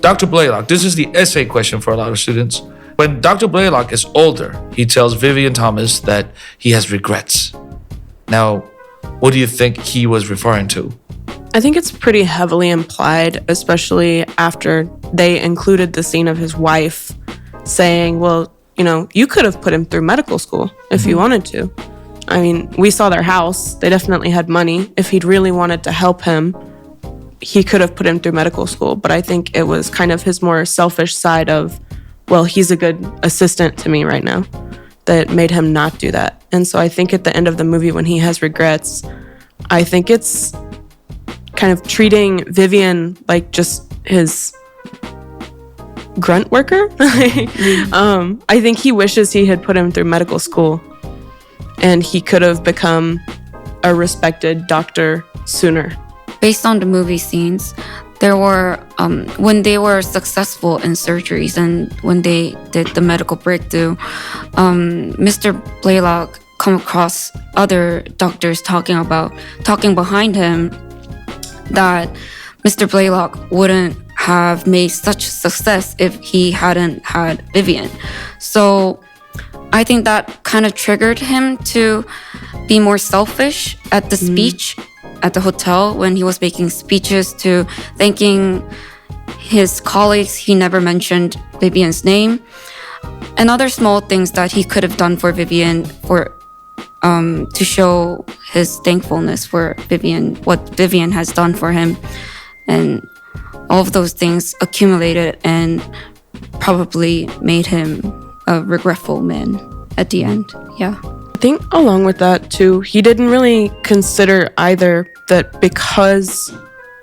Dr. Blaylock, this is the essay question for a lot of students. When Dr. Blaylock is older, he tells Vivian Thomas that he has regrets. Now, what do you think he was referring to? I think it's pretty heavily implied, especially after they included the scene of his wife saying, well, you know, you could have put him through medical school if you wanted to. I mean, we saw their house. They definitely had money. If he'd really wanted to help him, he could have put him through medical school. But I think it was kind of his more selfish side of, well, he's a good assistant to me right now, that made him not do that. And so I think at the end of the movie, when he has regrets, I think it's kind of treating Vivian like just his grunt worker. I think he wishes he had put him through medical school and he could have become a respected doctor sooner. Based on the movie scenes, there were, when they were successful in surgeries and when they did the medical breakthrough, Mr. Blaylock come across other doctors talking behind him that Mr. Blaylock wouldn't have made such success if he hadn't had Vivian. So I think that kind of triggered him to be more selfish at the speech at the hotel when he was making speeches to thanking his colleagues. He never mentioned Vivian's name. And other small things that he could have done for Vivian to show his thankfulness for Vivian, what Vivian has done for him. And all of those things accumulated and probably made him a regretful man at the end. Yeah. I think along with that too, he didn't really consider either that because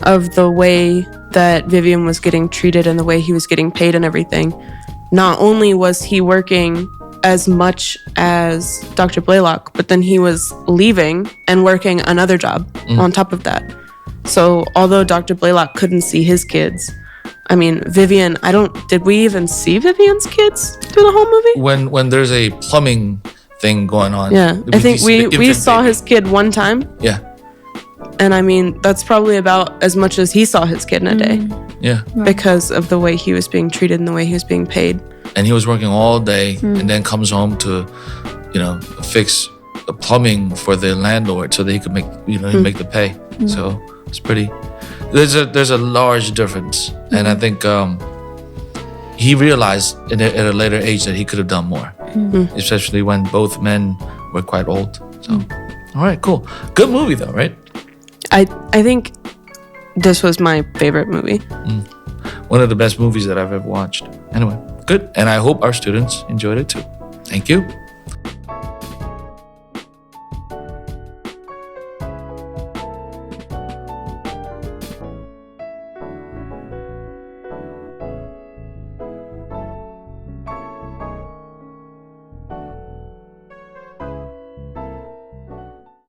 of the way that Vivian was getting treated and the way he was getting paid and everything, not only was he working as much as Dr. Blaylock, but then he was leaving and working another job on top of that. So although Dr. Blaylock couldn't see his kids, I mean, Vivian, did we even see Vivian's kids through the whole movie? When there's a plumbing thing going on. Yeah, I think we saw his kid one time. Yeah. And I mean, that's probably about as much as he saw his kid in a day. Yeah. Because of the way he was being treated and the way he was being paid. And he was working all day and then comes home to, fix the plumbing for the landlord so that he could make, make the pay. So it's pretty, there's a large difference. And I think he realized at a later age that he could have done more, especially when both men were quite old. So, all right, cool. Good movie though, right? I think this was my favorite movie. One of the best movies that I've ever watched. Anyway, good. And I hope our students enjoyed it too. Thank you.